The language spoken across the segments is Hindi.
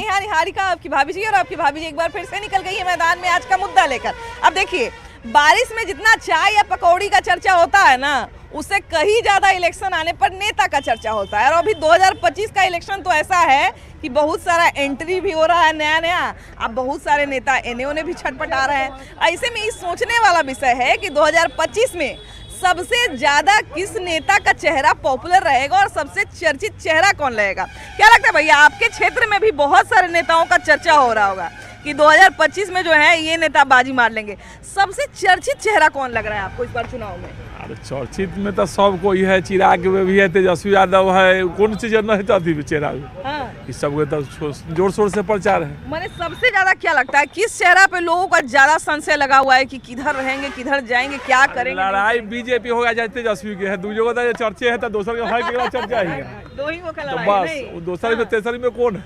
यहाँ निहारिका आपकी भाभी जी, और आपकी भाभी जी एक बार फिर से निकल गई है मैदान में आज का मुद्दा लेकर। अब देखिए, बारिश में जितना चाय या पकौड़ी का चर्चा होता है ना, उससे कहीं ज्यादा इलेक्शन आने पर नेता का चर्चा होता है। और अभी 2025 का इलेक्शन तो ऐसा है कि बहुत सारा एंट्री भी हो रहा है नया नया। अब बहुत सारे नेता एने ओने भी छटपटा रहे हैं। ऐसे में ये सोचने वाला विषय है कि 2025 में सबसे ज्यादा किस नेता का चेहरा पॉपुलर रहेगा और सबसे चर्चित चेहरा कौन रहेगा। क्या लगता है भैया, आपके क्षेत्र में भी बहुत सारे नेताओं का चर्चा हो रहा होगा कि 2025 में जो है ये नेता बाजी मार लेंगे। सबसे चर्चित चेहरा कौन लग रहा है आपको इस बार चुनाव में? अरे चर्चित में तो सब कोई है, चिराग में भी है, तेजस्वी यादव है, कौन सी जगह है तो चेहरा इस सब तो जोर शोर से प्रचार है। मैंने सबसे ज्यादा क्या लगता है किस चेहरा पे लोगों का ज्यादा संशय लगा हुआ है कि किधर रहेंगे, किधर जाएंगे, क्या करेंगे? लड़ाई बीजेपी होगा जाए तेजस्वी के है, दूसरे को चर्चे है तो दूसरे के भाई के चर्चा ही है। दो ही को तो बस दूसरे में तेसरी में कौन है?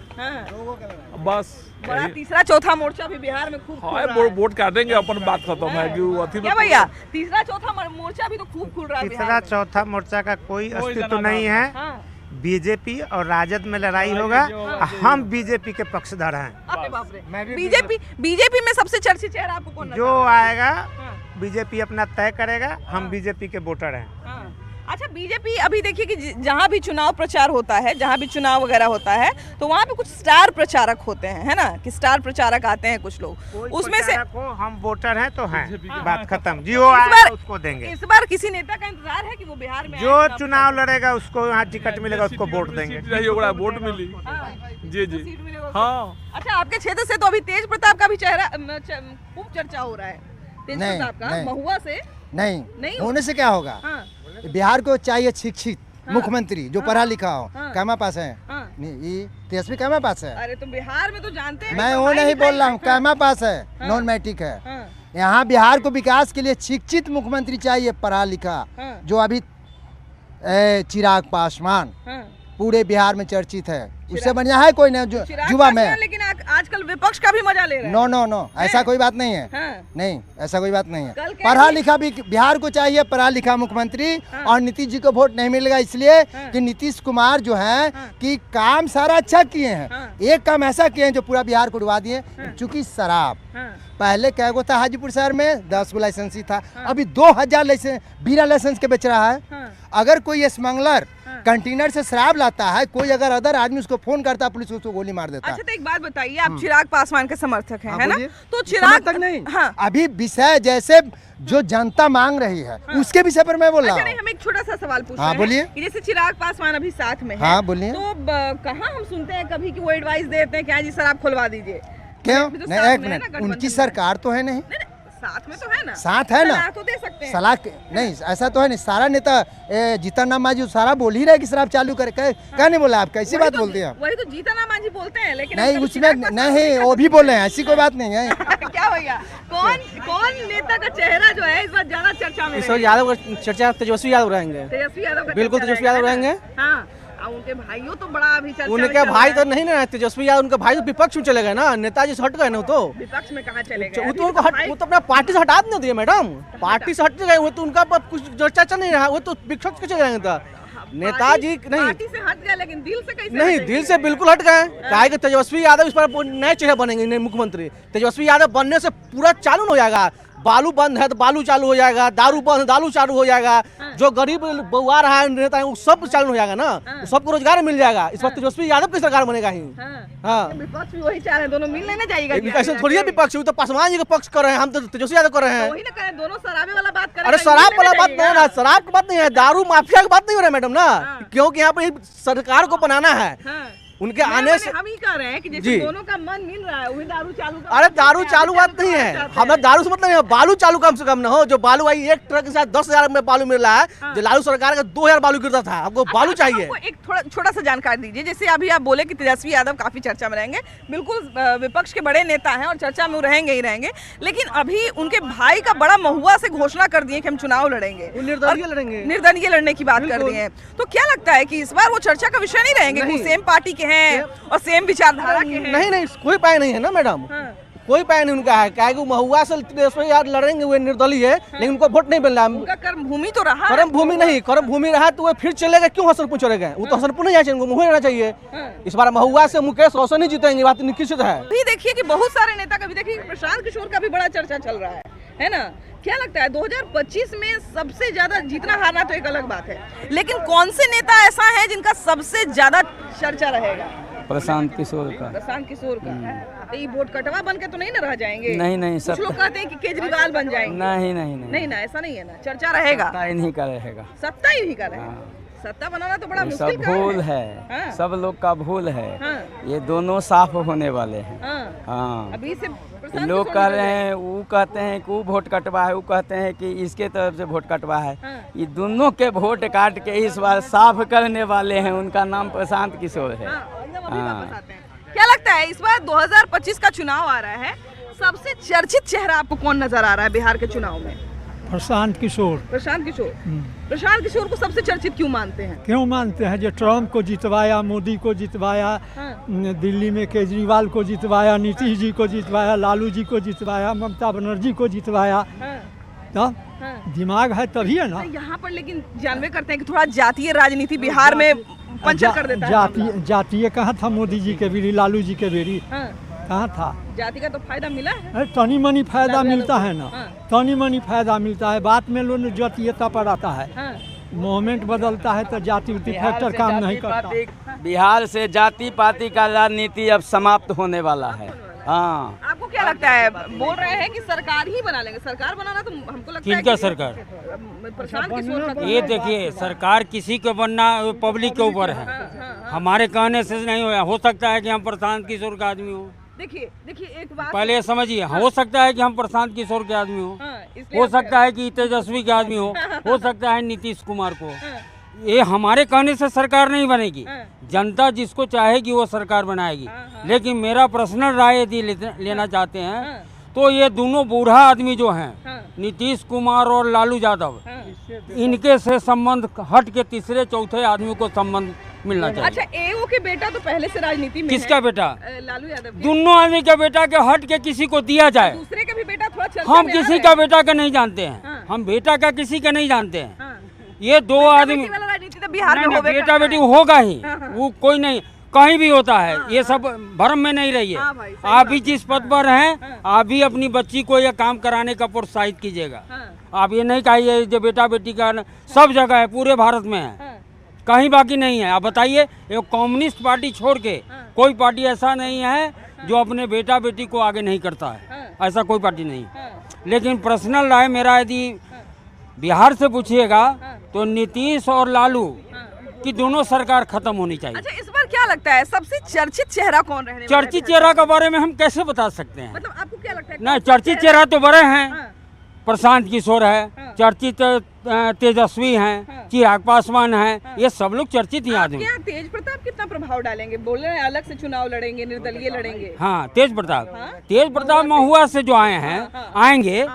बस बड़ा तीसरा चौथा मोर्चा भी बिहार में खूब खुल रहा है। वोट काटेंगे, अपन बात खत्म है कि अथी क्या भैया, तीसरा चौथा मोर्चा भी तो खूब खुल रहा है। तीसरा चौथा मोर्चा का कोई अस्तित्व नहीं है। बीजेपी और राजद में लड़ाई होगा। हम बीजेपी के पक्षधर हैं। बीजेपी में सबसे चर्चित चेहरा आपको कौन? जो आएगा बीजेपी अपना तय करेगा। हम बीजेपी के वोटर हैं। अच्छा, बीजेपी अभी देखिए कि जहाँ भी चुनाव प्रचार होता है, जहाँ भी चुनाव वगैरह होता है, तो वहाँ पे कुछ स्टार प्रचारक होते हैं, है ना, कि स्टार प्रचारक आते हैं कुछ लोग, उसमें से हम वोटर हैं तो हैं, बात खत्म। जो आएगा उसको देंगे। इस बार किसी नेता का इंतजार है कि वो बिहार में जो चुनाव लड़ेगा उसको यहाँ टिकट मिलेगा, उसको वोट देंगे। वोट मिली जी जी हाँ। अच्छा, आपके क्षेत्र से तो अभी तेज प्रताप का भी चेहरा खूब चर्चा हो रहा है। तेज प्रताप का महुआ से नहीं होने से क्या होगा? बिहार को चाहिए शिक्षित मुख्यमंत्री जो पढ़ा लिखा हो। कैमा पास है? नहीं, तेजस्वी कैमा पास है? अरे तो बिहार में तो जानते हैं। मैं वो नहीं बोल रहा हूँ, कैमा पास है, नॉन मैट्रिक है। यहाँ बिहार को विकास के लिए शिक्षित मुख्यमंत्री चाहिए, पढ़ा लिखा, जो अभी चिराग पासवान पूरे बिहार में चर्चित है। उससे बढ़िया है कोई नहीं जो युवा में। लेकिन आजकल विपक्ष का भी मजा ले रहे हैं। नो ऐसा कोई बात नहीं है। नहीं, ऐसा कोई बात नहीं है। पढ़ा लिखा भी बिहार को चाहिए, पढ़ा लिखा मुख्यमंत्री। और नीतीश जी को वोट नहीं मिलेगा इसलिए कि नीतीश कुमार जो है कि काम सारा अच्छा किए हैं। एक काम ऐसा किए हैं जो पूरा बिहार को डुबा दिए। चूंकि शराब पहले क्या गो था हाजीपुर शहर में 10 गो लाइसेंस ही था, अभी 2000 लाइसेंस बिना लाइसेंस के बेच रहा है। अगर कोई स्मगलर कंटेनर से शराब लाता है, कोई अगर अदर आदमी उसको फोन करता है, पुलिस उसको गोली मार देता है। अच्छा, तो एक बात बताइए, आप चिराग पासवान के समर्थक हैं, है ना? तो चिराग तक नहीं। अभी विषय जैसे जो जनता मांग रही है उसके विषय पर मैं बोल रहा हूँ। हम एक छोटा सा सवाल पूछ रहे हैं। बोलिए। जैसे चिराग पासवान अभी साथ में है। हाँ बोलिए। तो कहाँ हम सुनते हैं कभी कि वो एडवाइस देते हैं कि हाँ जी सर आप खुलवा दीजिए? क्यों नहीं, एक मिनट, उनकी सरकार तो है नहीं, साथ में तो है ना, साथ है ना, तो दे सकते हैं। सलाह नहीं, ऐसा तो है नहीं। सारा नेता जीतन राम मांझी सारा बोल ही रहे कि शराब चालू करे। क्या नहीं बोला? आप कैसी बात बोलते हैं? वही तो जीतन राम मांझी बोलते हैं, लेकिन नहीं उसमें नहीं, वो भी बोले हैं, ऐसी कोई बात नहीं है। क्या भैया, कौन नेता का चेहरा जो है इस बार ज्यादा चर्चा में? यादव का चर्चा तेजस्वी यादव रहेंगे। तेजस्वी यादव, बिल्कुल तेजस्वी यादव रहेंगे। हाँ, उनके भाइयों तो बड़ा अभी चर्चा। उनके भाई तो नहीं ना तेजस्वी यादव, उनके भाई तो विपक्ष में चले गए ना, नेताजी से हट गए ना। तो विपक्ष में कहाँ चले गए? वो तो अपना पार्टी से हटा नहीं दिए मैडम, पार्टी से हट गए। वो तो उनका कुछ जो चर्चा नहीं रहा, वो तो विपक्ष के चले गए। नेताजी नहीं, पार्टी से हट गए, लेकिन दिल से कैसे? नहीं, दिल से बिल्कुल हट गए। कहा कि तेजस्वी यादव इस पर नए चेहरे बनेंगे मुख्यमंत्री। तेजस्वी यादव बनने से पूरा चालू हो जाएगा। बालू बंद है तो बालू चालू हो जाएगा, दारू बंद दारू चालू हो जाएगा। जो गरीब बउआ रहा है नेता है वो सब चालू हो जाएगा ना, सबको रोजगार मिल जाएगा। इस पर तेजस्वी यादव की सरकार बनेगा ही। हाँ, विपक्ष भी वही चाह रहे हैं, दोनों मिल लेने जाएगा। ऐसे थोड़ी है विपक्ष, तो पासवान जी का पक्ष कर रहे हैं, हम तो तेजस्वी यादव कर रहे हैं। वही ना करें, दोनों शराबे वाला बात करें। अरे शराब वाला बात नहीं है ना, शराब की बात नहीं है, दारू माफिया की बात नहीं हो रहा है मैडम ना, क्योंकि यहाँ पे सरकार को बनाना है। उनके आने से हम ही कह रहे हैं कि जैसे दोनों का मन मिल रहा है वही दारू चालू। अरे दारू चालू बात नहीं है, हमें दारू से मतलब नहीं है, बालू चालू कम से कम ना हो। जो बालू आई एक ट्रक के साथ 10,000 में बालू मिल रहा है, जो लालू सरकार का 2,000 बालू गिरता था। आपको बालू चाहिए। एक छोटा सा जानकारी दीजिए, जैसे अभी आप बोले कि तेजस्वी यादव काफी चर्चा में रहेंगे, बिल्कुल विपक्ष के बड़े नेता हैं और चर्चा में रहेंगे ही रहेंगे, लेकिन अभी उनके भाई का बड़ा महुआ से घोषणा कर दिए कि हम चुनाव लड़ेंगे, निर्दलीय लड़ने की बात कर दी है। तो क्या लगता है कि इस बार वो चर्चा का विषय नहीं रहेंगे? सेम पार्टी के हैं और सेम विचारधारा के हैं? नहीं, कोई पाए नहीं है ना मैडम, कोई पाया नहीं उनका है, क्या है कि महुआ से तेजस्वी यादव लड़ेंगे, वे निर्दलीय है, लेकिन उनको वोट नहीं मिल रहा है। उनका कर्म भूमि तो रहा, कर्म भूमि नहीं, कर्म भूमि रहा तो वो फिर चलेगा क्यों हसनपुर चलेगा? वो तो हसनपुर नहीं जाना चाहिए, उनको महुआ रहना चाहिए। इस बार महुआ से मुकेश रोशन ही जीतेंगे, बात निश्चित है। अभी देखिए कि बहुत सारे नेता का भी देखिए, प्रशांत किशोर का भी बड़ा चर्चा चल रहा है ना? क्या लगता है 2025 में सबसे ज्यादा जीतना हारना तो एक अलग बात है, लेकिन कौन से नेता ऐसा है जिनका सबसे ज्यादा चर्चा रहेगा? प्रशांत किशोर का। प्रशांत किशोर का। तो ये वोट कटवा बन के तो नहीं ना रह जाएंगे? नहीं कुछ लोग कहते हैं कि केजरीवाल बन जाएंगे। नहीं ना, ऐसा नहीं है ना, चर्चा रहेगा, सत्ता ही नहीं का रहेगा। सत्ता ही नहीं का रहेगा। सत्ता बनाना तो बड़ा मुश्किल सब भूल है, सब लोग का भूल है। ये दोनों साफ होने वाले हैं। हाँ, अभी से लोग कह रहे हैं, वो कहते हैं कि वो वोट कटवा है, वो कहते हैं कि इसके तरफ से वोट कटवा है। ये दोनों के वोट काट के इस बार साफ करने वाले हैं। उनका नाम प्रशांत किशोर है। क्या लगता है इस बार 2025 का चुनाव आ रहा है, सबसे चर्चित चेहरा आपको कौन नजर आ रहा है बिहार के चुनाव में? प्रशांत किशोर। प्रशांत किशोर। प्रशांत किशोर को सबसे चर्चित क्यों मानते हैं? क्यों मानते हैं? जो ट्रम्प को जितवाया, मोदी को जितवाया, दिल्ली में केजरीवाल को जितवाया, नीतीश जी को जितवाया, लालू जी को जितवाया, ममता बनर्जी को जितवाया। तो दिमाग है तभी है ना। यहाँ पर लेकिन जानवे करते हैं कि थोड़ा जातीय राजनीति बिहार में पंचर कर देता है। जातीय कहाँ था मोदी जी के बेरी, लालू जी के बेरी? कहाँ था? जाति का तो फायदा मिला है। तनी मनी फायदा मिलता है ना, तनी मनी फायदा मिलता है। बात में लोग जातीयता पर आता है, मोमेंट बदलता है तो जाति फैक्टर काम नहीं करता। बिहार से जाति पाति का राजनीति अब समाप्त होने वाला है। हाँ, आपको क्या लगता है? बोल रहे हैं कि सरकार ही बना लेंगे। सरकार बनाना तो हमको लगता है किनका सरकार? प्रशांत किशोर का। ये देखिए, सरकार किसी को बनना पब्लिक के ऊपर है, हमारे कहने से नहीं हो सकता है कि हम प्रशांत किशोर का आदमी हो। देखिए एक बात पहले समझिए, हो सकता है कि हम प्रशांत किशोर के आदमी हो सकता है कि तेजस्वी के आदमी हो सकता है नीतीश कुमार को। ये हमारे कहने से सरकार नहीं बनेगी, जनता जिसको चाहेगी वो सरकार बनाएगी। लेकिन मेरा पर्सनल राय यदि लेना चाहते हैं तो ये दोनों बूढ़ा आदमी जो हैं, नीतीश कुमार और लालू यादव, इनके से संबंध हट के तीसरे चौथे आदमी को संबंध मिलना चाहिए। अच्छा, एओ के बेटा तो पहले से राजनीति में किसका बेटा? लालू यादव। दोनों आदमी के बेटा के हट के किसी को दिया जाए। दूसरे का भी बेटा थोड़ा चलते हम किसी का बेटा का नहीं जानते हैं, हम बेटा का किसी का नहीं जानते हैं। ये दो आदमी राजनीति तो बिहार में होगा, बेटा बेटी होगा ही, वो कोई नहीं, कहीं भी होता है। ये सब भ्रम में नहीं रहिए। आप भी जिस पद पर हैं, आप भी अपनी बच्ची को यह काम कराने का प्रोत्साहित कीजिएगा। आप ये नहीं कहिए जो बेटा बेटी का सब जगह है, पूरे भारत में है, कहीं बाकी नहीं है। आप बताइए, ये कम्युनिस्ट पार्टी छोड़ के कोई पार्टी ऐसा नहीं है जो अपने बेटा बेटी को आगे नहीं करता है, ऐसा कोई पार्टी नहीं। लेकिन पर्सनल राय मेरा यदि बिहार से पूछिएगा तो नीतीश और लालू की दोनों सरकार खत्म होनी चाहिए। अच्छा, इस बार क्या लगता है सबसे चर्चित चेहरा कौन रहने वाला है? चर्चित चेहरा के बारे में हम कैसे बता सकते हैं? मतलब आपको क्या लगता है? नहीं, चर्चित चेहरा तो बड़े हैं, प्रशांत किशोर है, चर्चित तेजस्वी हैं, चिराग पासवान हैं, ये सब लोग चर्चित ही आदमी। क्या तेज प्रताप कितना प्रभाव डालेंगे? बोल रहे हैं अलग से चुनाव लड़ेंगे, निर्दलीय लड़ेंगे। हाँ, तेज प्रताप महुआ से जो आए हैं, आएंगे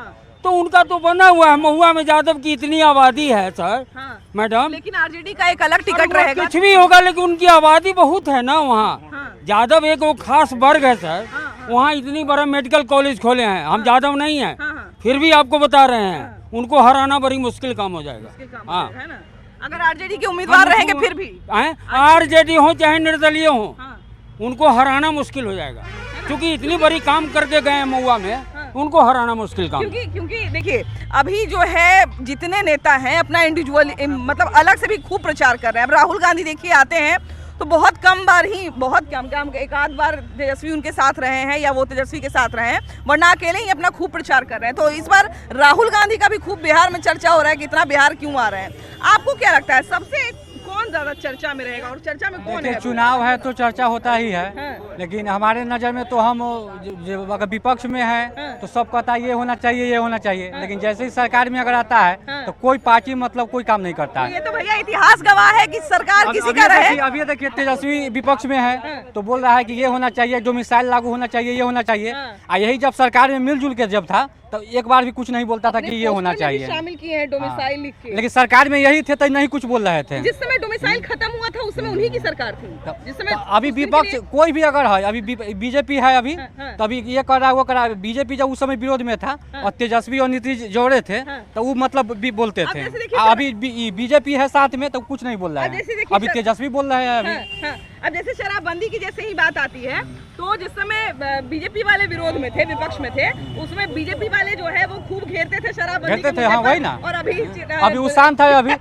तो उनका तो बना हुआ है। महुआ में यादव की इतनी आबादी है सर, मैडम। लेकिन आरजेडी का एक अलग टिकट रहेगा। कुछ भी होगा, लेकिन उनकी आबादी बहुत है ना वहाँ। यादव एक वो खास वर्ग है सर, वहाँ इतनी बड़ा मेडिकल कॉलेज खोले हैं। हम यादव नहीं है, फिर भी आपको बता रहे हैं, उनको हराना बड़ी मुश्किल काम हो जाएगा। हाँ, अगर आरजेडी के उम्मीदवार रहेंगे फिर भी, आरजेडी हो चाहे निर्दलीय हो, उनको हराना मुश्किल हो जाएगा, क्योंकि इतनी बड़ी काम करके गए हैं महुआ में, उनको हराना मुश्किल काम। क्योंकि देखिए अभी जो है जितने नेता हैं अपना इंडिविजुअल मतलब अलग से भी खूब प्रचार कर रहे हैं। अब राहुल गांधी देखिए आते हैं तो बहुत कम बार ही, बहुत कम एक आध बार तेजस्वी उनके साथ रहे हैं या वो तेजस्वी के साथ रहे हैं, वरना अकेले ही अपना खूब प्रचार कर रहे हैं। तो इस बार राहुल गांधी का भी खूब बिहार में चर्चा हो रहा है कि इतना बिहार क्यों आ रहे हैं। आपको क्या लगता है सबसे कौन ज्यादा चर्चा में रहेगा और चर्चा में कौन है? चुनाव है तो चर्चा होता ही है, लेकिन हमारे नज़र में तो हम अगर विपक्ष में है तो सब कहता है ये होना चाहिए, ये होना चाहिए, लेकिन जैसे ही सरकार में अगर आता है तो कोई पार्टी मतलब कोई काम नहीं करता है। ये तो भैया इतिहास गवाह है कि सरकार किसी का रहे। अभी देखिए तेजस्वी विपक्ष में है तो बोल रहा है कि ये होना चाहिए, डोमिसाइल लागू होना चाहिए, ये होना चाहिए। यही जब सरकार में मिलजुल के जब था तो एक बार भी कुछ नहीं बोलता था कि ये होना चाहिए। शामिल किए हैं डोमिसाइल लिख के, लेकिन सरकार में यही थे तो नहीं कुछ बोल रहे थे। जिस समय डोमिसाइल खत्म हुआ था उस समय उन्हीं की सरकार थी जिस समय अभी विपक्ष कोई भी अगर है, अभी बीजेपी है अभी, तभी ये कर रहा है वो कर रहा है। बीजेपी जब उस समय विरोध में था और तेजस्वी और नीतीश जोड़े थे तो वो मतलब भी बोलते थे। अभी बीजेपी है साथ में तो कुछ नहीं बोल रहा है, अभी तेजस्वी बोल रहे हैं अभी। अब जैसे शराबबंदी की जैसे ही बात आती है तो जिस समय बीजेपी वाले विरोध में थे, विपक्ष में थे, उसमें बीजेपी वाले जो है वो खूब घेरते थे शराबबंदी घेरते थे, हाँ वही ना। और अभी वो शांत है, अभी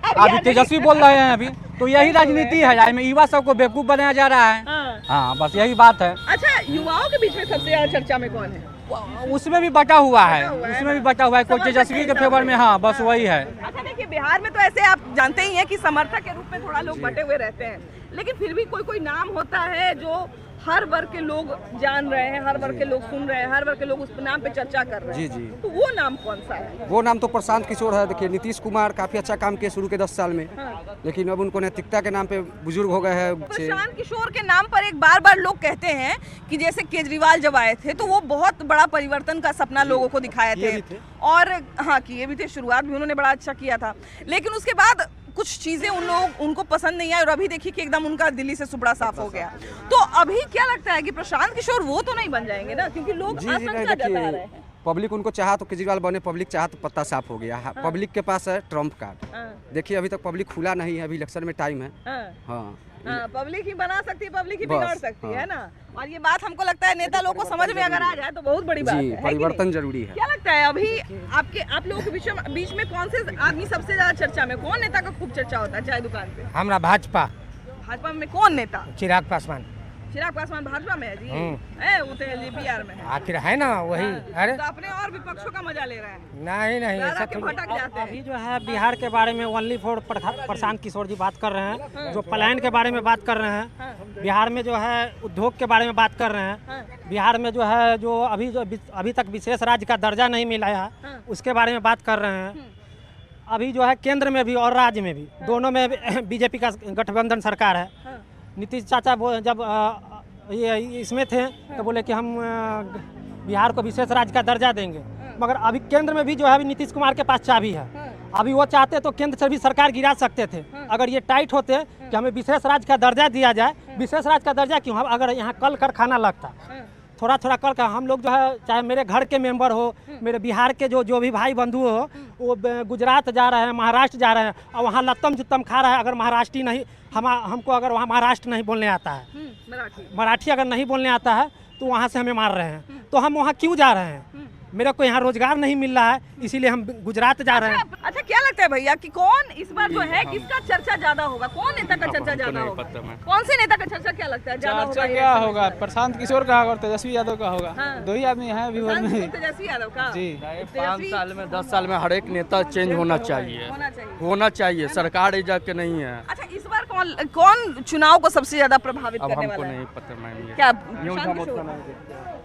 तेजस्वी बोल रहे हैं अभी। तो यही राजनीति है, इसमें युवा सबको बेवकूफ बनाया जा रहा है। हाँ बस यही बात है। अच्छा, युवाओं के बीच में सबसे ज्यादा चर्चा में कौन है? उसमें भी बटा हुआ है, उसमें भी बटा हुआ है, कोई तेजस्वी के फेवर में, हाँ बस वही है। अच्छा देखिए, बिहार में तो ऐसे आप जानते ही हैं कि समर्थक के रूप में थोड़ा लोग बटे हुए रहते हैं, लेकिन फिर भी कोई कोई नाम होता है जो हर वर्ग के लोग जान रहे हैं, हर वर्ग के लोग सुन रहे हैं, हर वर्ग के लोग उस नाम पे चर्चा कर रहे हैं। जी। तो वो नाम कौन सा है? वो नाम तो प्रशांत किशोर है। देखिए, नीतीश कुमार काफी अच्छा काम किए शुरू के 10 साल में, लेकिन अब उनको नैतिकता के नाम पे बुजुर्ग हो गए हैं। प्रशांत किशोर के नाम पर एक बार लोग कहते हैं कि जैसे केजरीवाल जब आए थे तो वो बहुत बड़ा परिवर्तन का सपना लोगों को दिखाए थे, और हाँ किए भी थे, शुरुआत भी उन्होंने बड़ा अच्छा किया था, लेकिन उसके बाद कुछ चीजें उनको पसंद नहीं आई और अभी देखिए कि एकदम उनका दिल्ली से सुपड़ा साफ हो गया। तो अभी क्या लगता है कि प्रशांत किशोर वो तो नहीं बन जाएंगे ना, क्योंकि लोग आशंका जता रहे हैं। पब्लिक उनको चाहा तो केजरीवाल बने, पब्लिक चाहा तो पत्ता साफ हो गया। पब्लिक के पास है ट्रम्प कार्ड। देखिए, अभी तक पब्लिक खुला नहीं है, अभी इलेक्शन में टाइम है। हाँ, पब्लिक ही बना सकती है, पब्लिक ही बिगाड़ सकती है ना। और ये बात हमको लगता है नेता लोगों को समझ में अगर आ जाए तो बहुत बड़ी बात है। परिवर्तन जरूरी है। क्या लगता है अभी आप लोगों के बीच में कौन से आदमी सबसे ज्यादा चर्चा में, कौन नेता का खूब चर्चा होता है चाय दुकान पे? हमारा भाजपा में कौन नेता? चिराग पासवान। चिराग पासवान भाजपा में है जी? वो तो बिहार में है। आखिर है ना वही। अरे तो अपने और विपक्षों का मजा ले रहे हैं। नहीं ऐसा भटक जाते हैं। अभी जो है बिहार के बारे में ओनली फॉर प्रशांत किशोर जी बात कर रहे हैं, जो पलायन के बारे में बात कर रहे हैं, बिहार में जो है उद्योग के बारे में बात कर रहे हैं, बिहार में जो है जो अभी तक विशेष राज्य का दर्जा नहीं मिला है उसके बारे में बात कर रहे हैं। अभी जो है केंद्र में भी और राज्य में भी दोनों में बीजेपी का गठबंधन सरकार है। नीतीश चाचा जब ये इसमें थे तो बोले कि हम बिहार को विशेष राज्य का दर्जा देंगे, मगर अभी केंद्र में भी जो है अभी नीतीश कुमार के पास चाबी है। अभी वो चाहते तो केंद्र से भी सरकार गिरा सकते थे अगर ये टाइट होते कि हमें विशेष राज्य का दर्जा दिया जाए। विशेष राज्य का दर्जा क्यों? अगर यहाँ कल कारखाना लगता, थोड़ा कल का हम लोग जो है, चाहे मेरे घर के मेंबर हो, मेरे बिहार के जो भी भाई बंधु हो, वो गुजरात जा रहे हैं, महाराष्ट्र जा रहे हैं और वहाँ लत्तम जुत्तम खा रहा है। अगर महाराष्ट्री नहीं, हमको अगर वहाँ महाराष्ट्र नहीं बोलने आता है, मराठी अगर नहीं बोलने आता है तो वहाँ से हमें मार रहे हैं। तो हम वहाँ क्यों जा रहे हैं? मेरे को यहाँ रोजगार नहीं मिल रहा है, इसीलिए हम गुजरात जा रहे हैं। अच्छा, क्या लगता है भैया कि कौन इस बार जो है किसका चर्चा ज्यादा होगा? कौन नेता का चर्चा ज्यादा होगा? कौन से नेता का चर्चा क्या लगता है ज्यादा होगा? क्या होगा? प्रशांत किशोर का होगा और तेजस्वी यादव का होगा। दो ही आदमी हैं अभी में। तेजस्वी यादव का जी। 5 साल में 10 साल में हर एक नेता चेंज होना चाहिए, सरकार एजा के नहीं है। अच्छा, इस बार कौन चुनाव को सबसे ज्यादा प्रभावित करने वाला है? नहीं पता मैम। क्या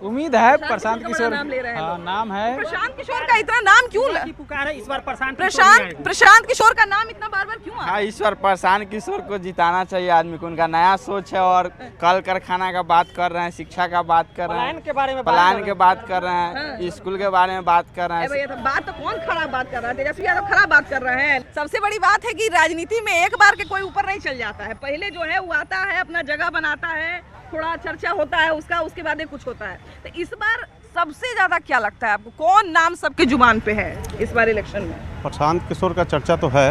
उम्मीद है प्रशांत किशोर नाम ले रहे हैं? नाम है प्रशांत किशोर का इतना नाम क्यों पुकारा इस बार? प्रशांत किशोर का नाम इतना बार क्यों आ? हाँ, इस बार प्रशांत किशोर को जिताना चाहिए आदमी को। उनका नया सोच है और कल कारखाना का बात कर रहे हैं, शिक्षा का बात कर रहे हैं, पलायन के बारे में बात कर रहे हैं, स्कूल के बारे में बात कर रहे हैं। बात तो कौन खराब बात कर रहा है? तेजस्वी यादव खराब बात कर रहे हैं। सबसे बड़ी बात है कि राजनीति में एक बार के कोई ऊपर नहीं चल जाता है। पहले जो है वो आता है, अपना जगह बनाता है, थोड़ा चर्चा होता है उसका, उसके बाद कुछ होता है। तो इस बार सबसे ज्यादा क्या लगता है आपको, कौन नाम सबके जुबान पे है इस बार इलेक्शन में? प्रशांत किशोर का चर्चा तो है।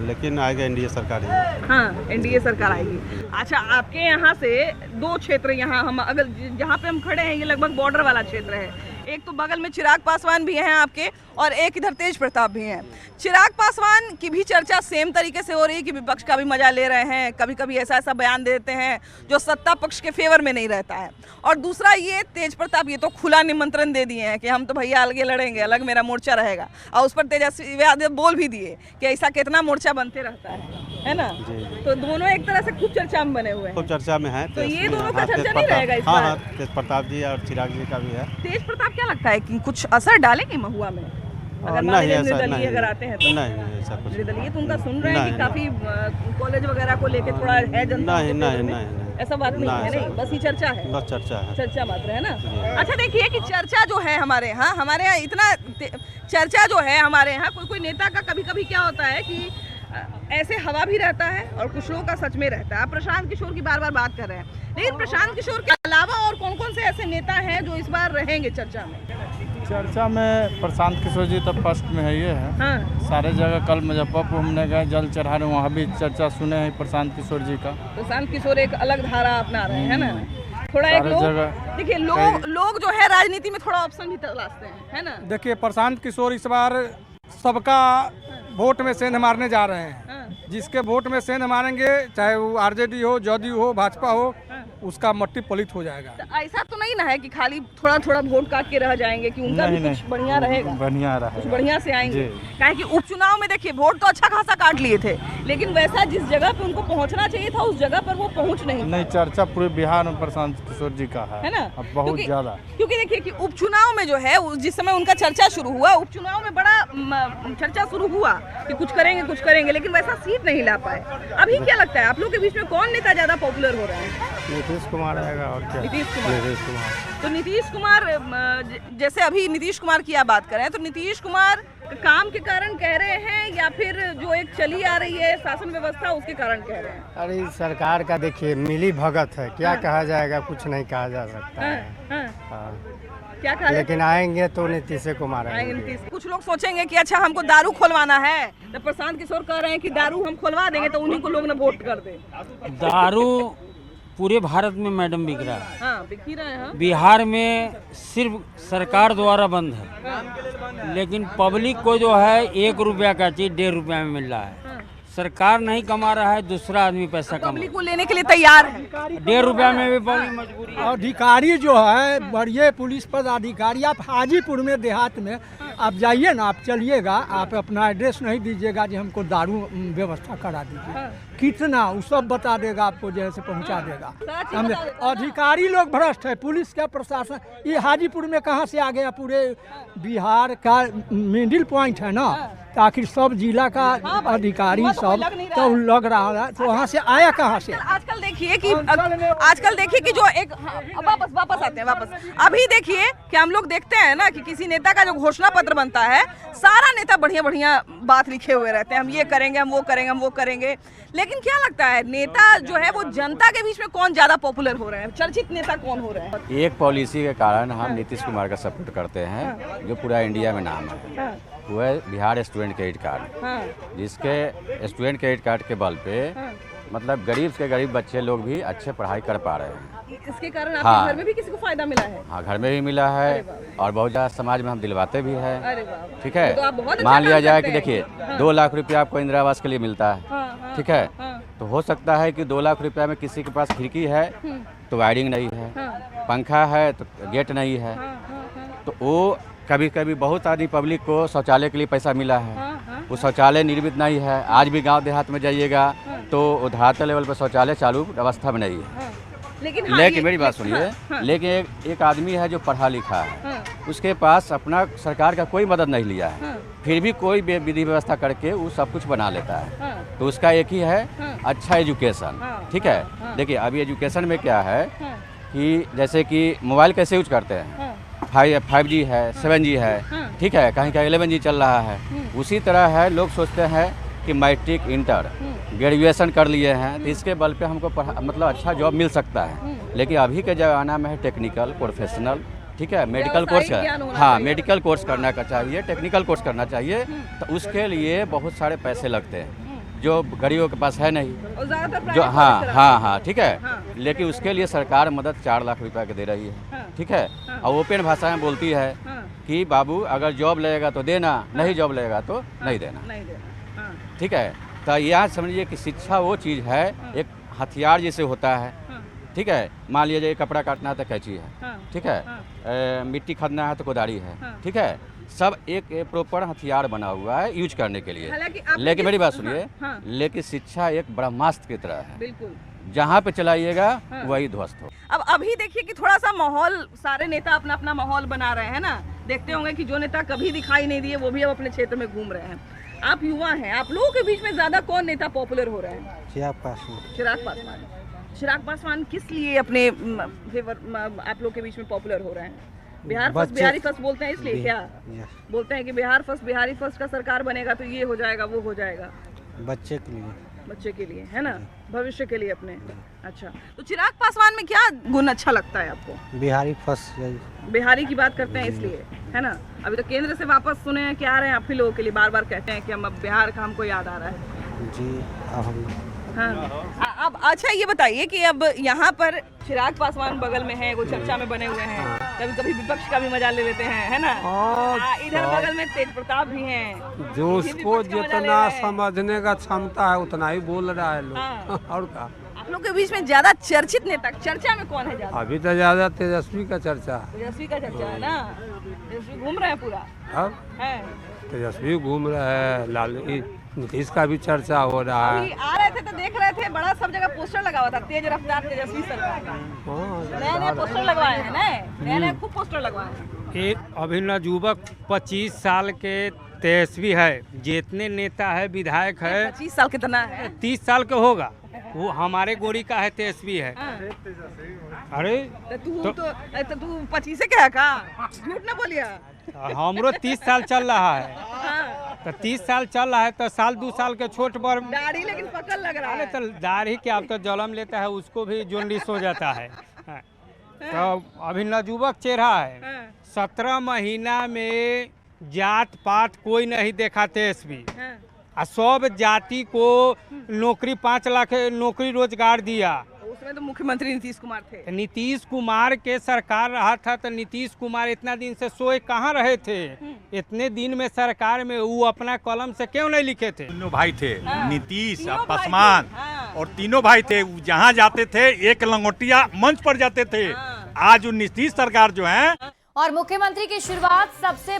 लेकिन आएगा एनडीए सरकार ही। हाँ, एनडीए सरकार आएगी। अच्छा, आपके यहाँ से 2 क्षेत्र, यहाँ हम अगर जहाँ पे हम खड़े हैं ये लगभग बॉर्डर वाला क्षेत्र है। एक तो बगल में चिराग पासवान भी हैं आपके और एक इधर तेज प्रताप भी हैं। चिराग पासवान की भी चर्चा सेम तरीके से हो रही है कि विपक्ष का भी मजा ले रहे हैं, कभी कभी ऐसा बयान देते हैं जो सत्ता पक्ष के फेवर में नहीं रहता है। और दूसरा ये तेज प्रताप, ये तो खुला निमंत्रण दे दिए हैं कि हम तो भैया अलग लड़ेंगे, अलग मेरा मोर्चा रहेगा। और उस पर तेजस्वी यादव बोल भी दिए कि ऐसा कितना मोर्चा बनते रहता है ना। तो दोनों एक तरह से खूब चर्चा में बने हुए हैं। खूब चर्चा में है। तो ये दोनों का चर्चा नहीं रहेगा इस बार? तेज प्रताप जी और चिराग जी का भी है। तेज प्रताप क्या लगता है कि कुछ असर डालेंगे महुआ में? अगर निर्दलीय अगर आते हैं तो? नहीं, ऐसा कुछ निर्दलीय तो उनका सुन रहे हैं कि काफी कॉलेज वगैरह को लेके थोड़ा है जनता। नहीं, ऐसा बात नहीं है। नहीं, बस ही चर्चा है। बस चर्चा है, चर्चा मात्र है ना। अच्छा, देखिए कि चर्चा जो है हमारे यहाँ इतना चर्चा जो है हमारे यहाँ, कोई नेता का कभी कभी क्या होता है कि ऐसे हवा भी रहता है और कुछ लोगों का सच में रहता है। आप प्रशांत किशोर की बार बार बात कर रहे हैं, लेकिन प्रशांत किशोर के अलावा और कौन कौन से ऐसे नेता हैं जो इस बार रहेंगे चर्चा में? चर्चा में प्रशांत किशोर जी तो फर्स्ट में है, ये है। हाँ। सारे जगह कल मुजफ्फरपुर हमने गए जल चढ़ा रहे, वहाँ भी चर्चा सुने हैं प्रशांत किशोर जी का। प्रशांत किशोर एक अलग धारा अपना रहे हैं ना, थोड़ा एक लोग देखिए लोग जो है राजनीति में थोड़ा ऑप्शन भी तलाशते हैं, है ना। देखिए प्रशांत किशोर इस बार सबका वोट में सेंध मारने जा रहे हैं। जिसके वोट में सेंध मारेंगे, चाहे वो आरजेडी हो, जदयू हो, भाजपा हो, उसका मट्टी पलित हो जाएगा। तो ऐसा तो नहीं ना है कि खाली थोड़ा थोड़ा वोट काट के रह जाएंगे, कि उनका भी कुछ बढ़िया रहेगा, बढ़िया रहेगा, कुछ बढ़िया से आएंगे। काहे कि उपचुनाव में देखिए वोट तो अच्छा खासा काट लिए थे, लेकिन वैसा जिस जगह पे उनको पहुंचना चाहिए था उस जगह पर वो पहुंच नहीं। चर्चा पूरे बिहार में प्रशांत किशोर जी का है ना, बहुत ज्यादा। क्योंकि देखिए कि उपचुनाव में जो है जिस समय उनका चर्चा शुरू हुआ, उपचुनाव में बड़ा चर्चा शुरू हुआ कि कुछ करेंगे, लेकिन वैसा सीट नहीं ला पाए। अभी क्या लगता है आप लोग के बीच में कौन नेता ज्यादा पॉपुलर हो रहा है? नीतीश कुमार आएगा और क्या? नीतीश कुमार। तो नीतीश कुमार, जैसे अभी नीतीश कुमार की आप बात करें, तो नीतीश कुमार काम के कारण कह रहे हैं या फिर जो एक चली आ रही है शासन व्यवस्था उसके कारण कह रहे हैं? अरे सरकार का देखिए मिली भगत है, क्या कहा जाएगा, कुछ नहीं कहा जा सकता है। क्या कहा, लेकिन आएंगे तो नीतीश कुमार आएंगे। कुछ लोग सोचेंगे कि अच्छा हमको दारू खोलवाना है, तो प्रशांत किशोर कह रहे हैं कि दारू हम खोलवा देंगे तो उन्हीं को लोग न वोट कर दे। दारू पूरे भारत में मैडम बिक रहा है। हाँ, बिक ही रहा है। हाँ। बिहार में सिर्फ सरकार द्वारा बंद है। हाँ। लेकिन पब्लिक को जो है 1 रुपया का चीज 1.5 रुपया में मिल रहा है। हाँ। सरकार नहीं कमा रहा है, दूसरा आदमी पैसा कमा, पब्लिक को लेने के लिए तैयार है। 1.5 रुपया में भी पब्लिक मजबूरी है। अधिकारी जो है बड़े पुलिस पदाधिकारी, आप हाजीपुर में देहात में आप जाइए ना, आप चलिएगा, आप अपना एड्रेस नहीं दीजिएगा कि हमको दारू व्यवस्था करा दीजिए, कितना वो सब बता देगा आपको, जैसे पहुंचा देगा। अधिकारी लोग भ्रष्ट है, पुलिस का प्रशासन। ये हाजीपुर में कहाँ से आ गया? पूरे बिहार का मिडिल पॉइंट है ना, आखिर सब जिला का अधिकारी सब तो लग रहा है, तो वहाँ से आया कहाँ से? आजकल देखिए कि जो एक वापस आते हैं वापस। अभी देखिए कि हम लोग देखते हैं ना कि किसी नेता का जो घोषणा पत्र बनता है, सारा नेता बढ़िया बात लिखे हुए रहते हैं, हम ये करेंगे, हम वो करेंगे। लेकिन क्या लगता है नेता जो है वो जनता के बीच में कौन ज्यादा पॉपुलर हो रहे हैं, चर्चित नेता कौन हो रहे हैं? एक पॉलिसी के कारण हम नीतीश कुमार का सपोर्ट करते हैं, जो पूरा इंडिया में नाम है, वो है बिहार स्टूडेंट क्रेडिट कार्ड। जिसके स्टूडेंट क्रेडिट कार्ड के बल पे मतलब गरीब से गरीब बच्चे लोग भी अच्छे पढ़ाई कर पा रहे हैं। इसके कारण आपके घर में भी किसी को फायदा मिला है? हाँ, घर में भी मिला है और बहुत ज़्यादा समाज में हम दिलवाते भी हैं। ठीक है, तो मान लिया जाए कि देखिए 2 लाख रुपया आपको इंदिरा आवास के लिए मिलता है, ठीक है, तो हो सकता है कि 2 लाख रुपया में किसी के पास खिड़की है तो वायरिंग नहीं है, पंखा है तो गेट नहीं है, तो वो कभी कभी बहुत आदमी पब्लिक को शौचालय के लिए पैसा मिला है, वो शौचालय निर्मित नहीं है। आज भी गांव देहात में जाइएगा तो धरातल लेवल पर शौचालय चालू अवस्था में नहीं है। लेकिन मेरी बात सुनिए, लेकिन एक आदमी है जो पढ़ा लिखा है, उसके पास अपना सरकार का कोई मदद नहीं लिया है, फिर भी कोई विधि व्यवस्था करके वो सब कुछ बना लेता है। तो उसका एक ही है, अच्छा एजुकेशन। ठीक है, देखिए अभी एजुकेशन में क्या है कि जैसे कि मोबाइल कैसे यूज करते हैं, 5G है, 7G है, ठीक है, कहीं का 11G चल रहा है, उसी तरह है। लोग सोचते हैं कि मैट्रिक, इंटर, ग्रेजुएशन कर लिए हैं तो इसके बल पे हमको मतलब अच्छा जॉब मिल सकता है। लेकिन अभी के ज़माना में है टेक्निकल, प्रोफेशनल, ठीक है, मेडिकल कोर्स है, हाँ, मेडिकल कोर्स करना का चाहिए, टेक्निकल कोर्स करना चाहिए, तो उसके लिए बहुत सारे पैसे लगते हैं जो गरीबों के पास है नहीं, जो हाँ, ठीक है। लेकिन उसके लिए सरकार मदद 4 लाख रुपया के दे रही है, ठीक है, और ओपन भाषा में बोलती है कि बाबू अगर जॉब लगेगा तो देना, नहीं जॉब लगेगा तो नहीं देना, ठीक है। तो यह समझिए कि शिक्षा वो चीज़ है, एक हथियार जैसे होता है, ठीक है। मान लीजिए कपड़ा काटना है तो कैंची है, ठीक है, मिट्टी खोदना है तो कोदारी है, ठीक है, सब एक प्रॉपर हथियार बना हुआ है यूज करने के लिए। लेकिन मेरी बात सुनिए, लेकिन शिक्षा एक ब्रह्मास्त्र की तरह है, बिल्कुल, जहाँ पे चलाइएगा वही ध्वस्त हो। अब अभी देखिए कि थोड़ा सा माहौल, सारे नेता अपना अपना माहौल बना रहे हैं ना। देखते होंगे कि जो नेता कभी दिखाई नहीं दिए वो भी अब अपने क्षेत्र में घूम रहे हैं। आप युवा हैं, आप लोगों के बीच में ज्यादा कौन नेता पॉपुलर हो रहे हैं? चिराग पासवान किस लिए अपने फेवर आप लोग के बीच में पॉपुलर हो रहे हैं? बिहार फर्स्ट, बिहारी फर्स्ट बोलते हैं, इसलिए क्या बोलते हैं कि बिहार फर्स्ट, बिहारी फर्स्ट का सरकार बनेगा तो ये हो जाएगा, वो हो जाएगा? बच्चे के लिए। बच्चे के लिए है ना, भविष्य के लिए अपने। अच्छा, तो चिराग पासवान में क्या गुण अच्छा लगता है आपको? बिहारी फर्स्ट। बिहारी की बात करते हैं इसलिए, है ना। अभी तो केंद्र से वापस सुने हैं कि आ रहे हैं, आप ही लोगों के लिए बार बार कहते हैं कि हम अब बिहार का हमको याद आ रहा है जी। अब हम हाँ। अब अच्छा ये बताइए कि अब यहाँ पर चिराग पासवान बगल में है, वो चर्चा में बने हुए हैं, कभी कभी विपक्ष का भी मजा ले लेते हैं, है ना। इधर बगल में तेज प्रताप भी हैं, जो उसको जितना समझने का क्षमता है उतना ही बोल रहा है लोग। और क्या आप लोग के बीच में ज्यादा चर्चित नेता चर्चा में कौन है ज्यादा? अभी तो ज्यादा तेजस्वी का चर्चा। तेजस्वी का चर्चा है ना, तेजस्वी घूम रहे हैं पूरा। अब है तेजस्वी घूम रहा है, लालू नीतीश का भी चर्चा हो रहा है। आ रहे थे तो देख रहे थे, बड़ा सब जगह पोस्टर लगा हुआ था, तेज रफ्तार तेजस्वी सरकार का। नए पोस्टर लगवाए हैं, नए खूब पोस्टर लगवाए हैं। एक अभिनव युवक 25 साल के तेजस्वी है, जितने नेता है विधायक है 25 साल कितना है? 30 साल के होगा, वो हमारे गोरी का है तेजस्वी है। अरे तू 25 क्या है का? झूठ ना बोलिए। हमरो 30 साल चल रहा है, तो 30 साल चल रहा है तो साल 2 साल के छोट पर दाढ़ी लेकिन पकड़ लग रहा है। तो दाढ़ी के आप तो जलम लेता है, उसको भी जोंडिस हो जाता है। तो अभी नवयुवक चेहरा है, 17 महीना में जात पात कोई नहीं देखा तेजस्वी, सब जाति को नौकरी 5 लाख नौकरी रोजगार दिया। उसमें तो मुख्यमंत्री नीतीश कुमार थे। नीतीश कुमार के सरकार रहा था, तो नीतीश कुमार इतना दिन से सोए कहाँ रहे थे? इतने दिन में सरकार में वो अपना कलम से क्यों नहीं लिखे थे? तीनों भाई थे, नीतीश पासवान, और तीनों भाई थे, जहाँ जाते थे एक लंगोटिया मंच पर जाते थे। आज नीतीश सरकार जो है, और मुख्यमंत्री की शुरुआत सबसे